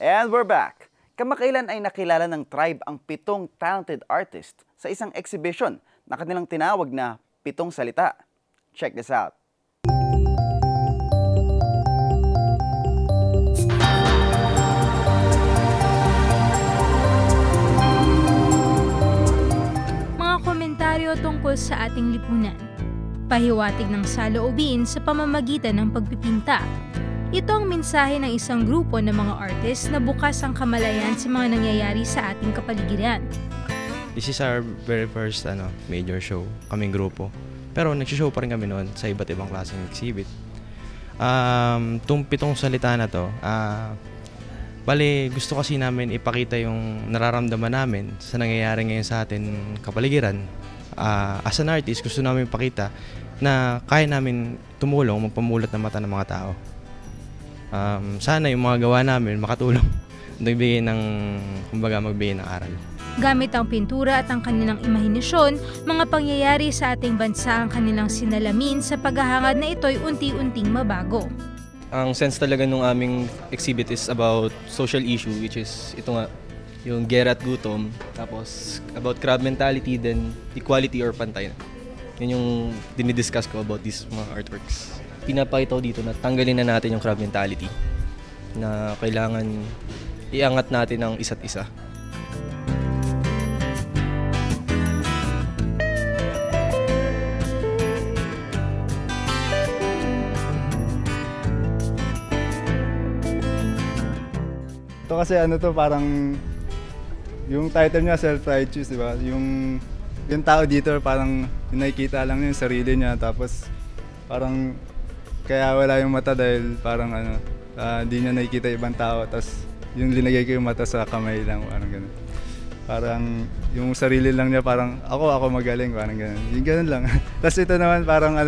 And we're back! Kamakailan ay nakilala ng tribe ang 7 talented artist sa isang exhibition na kanilang tinawag na 7 Salita. Check this out! Mga komentaryo tungkol sa ating lipunan. Pahiwatig ng saloobin sa pamamagitan ng pagpipinta. Ito ang mensahe ng isang grupo ng mga artist na bukas ang kamalayan sa mga nangyayari sa ating kapaligiran. This is our very first major show, kaming grupo. Pero nagsishow pa rin kami noon sa iba't ibang klaseng exhibit. Itong 7 salita na to, bali gusto kasi namin ipakita yung nararamdaman namin sa nangyayari ngayon sa ating kapaligiran. As an artist, gusto namin ipakita na kaya namin tumulong, magpamulat ng mata ng mga tao. Sana yung mga gawa namin makatulong magbigay ng aral. Gamit ang pintura at ang kanilang imahinasyon, mga pangyayari sa ating bansa ang kanilang sinalamin sa paghahangad na ito'y unti-unting mabago. Ang sense talaga ng aming exhibit is about social issue, which is ito nga, yung gera at gutom, tapos about crab mentality, then equality or pantay. Yun yung dinidiscuss ko about these mga artworks. Pinapakita ko dito na tanggalin na natin yung crab mentality na kailangan iangat natin ang isa't isa. Ito kasi parang yung title niya self-righteous, di ba? Yung tao dito parang nakikita lang yung sarili niya, tapos parang kaya wala yung mata dahil parang di niya nakikita ibang tao, tapos yung linagay ko yung mata sa kamay lang, parang gano'n. Parang yung sarili lang niya parang ako magaling, parang gano'n. Yung gano'n lang. Tapos ito naman parang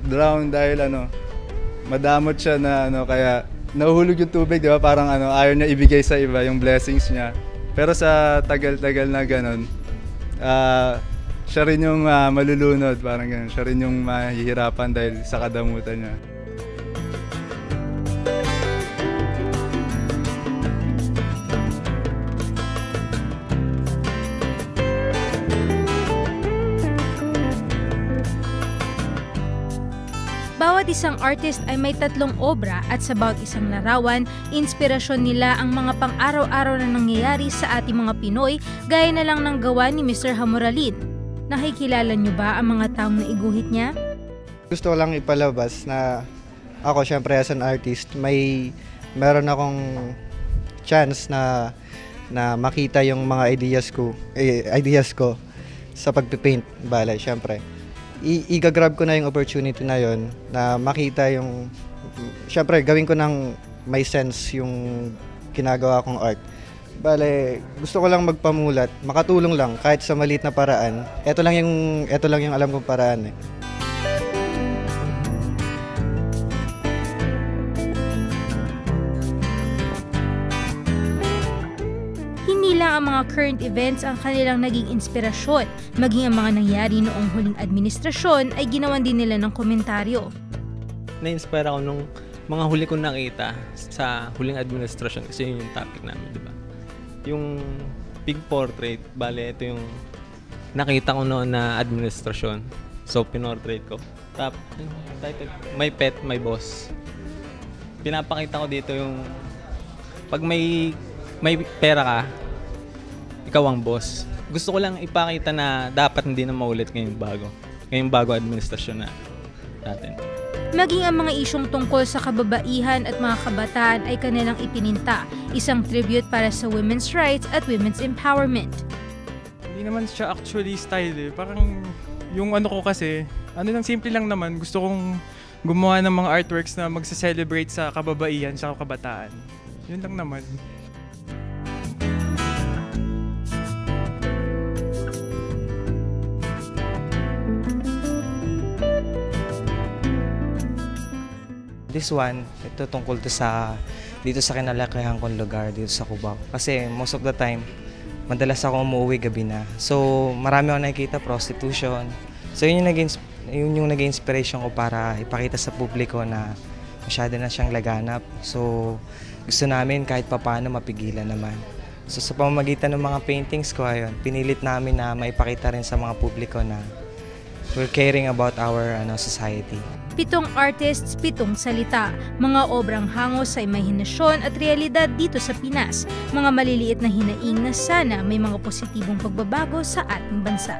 drown dahil madamot siya na kaya nahuhulog yung tubig, di ba? Parang ayaw niya ibigay sa iba yung blessings niya. Pero sa tagal-tagal na gano'n, siya rin yung malulunod, parang gano'n. Siya rin yung mahihirapan dahil sa kadamutan niya. Bawat isang artist ay may 3 obra at sa bawat isang larawan, inspirasyon nila ang mga pang-araw-araw na nangyayari sa ating mga Pinoy, gaya na lang ng gawa ni Mr. Hamoralin. Nakikilala niyo ba ang mga taong naiguhit niya? Gusto ko lang ipalabas na ako, syempre as an artist, meron akong chance na makita yung mga ideas ko sa pagpipaint. Bale, syempre. I-grab ko na yung opportunity na yon na makita yung, syempre gawin ko ng may sense yung ginagawa kong art. Bale, gusto ko lang magpamulat, makatulong lang kahit sa maliit na paraan. Ito lang yung alam kong paraan . Hindi lang ang mga current events ang kanilang naging inspirasyon, maging ang mga nangyari noong huling administrasyon ay ginawan din nila ng komentaryo. Na-inspire ako nung mga huli kong nakita sa huling administrasyon kasi yun yung topic namin, di ba? Yung big portrait, bale ito yung nakita ko noon na administrasyon. So pinortrait ko. Tapos title, My Pet, My Boss. Pinapakita ko dito yung pag may pera ka, ikaw ang boss. Gusto ko lang ipakita na dapat hindi na maulit ngayong bago administrasyon natin. Maging ang mga isyong tungkol sa kababaihan at mga kabataan ay kanilang ipininta, isang tribute para sa women's rights at women's empowerment. Hindi naman siya actually style . Parang yung ko kasi, lang simple lang naman, gusto kong gumawa ng mga artworks na magsa-celebrate sa kababaihan sa kabataan. Yun lang naman. This one, ito tungkol dito sa kinalakihan kong lugar dito sa Cubao. Kasi most of the time, madalas ako umuwi gabi na. So marami akong nakikita prostitution. So yun yung naging inspiration ko para ipakita sa publiko na masyado na siyang laganap. So, gusto namin kahit papaano mapigilan naman. So, sa pamamagitan ng mga paintings ko, ayun, pinilit namin na maipakita rin sa mga publiko na we're caring about our society. 7 artists, 7 salita. Mga obrang hangos sa imahinasyon at realidad dito sa Pinas. Mga maliliit na hinaing na sana may mga positibong pagbabago sa ating bansa.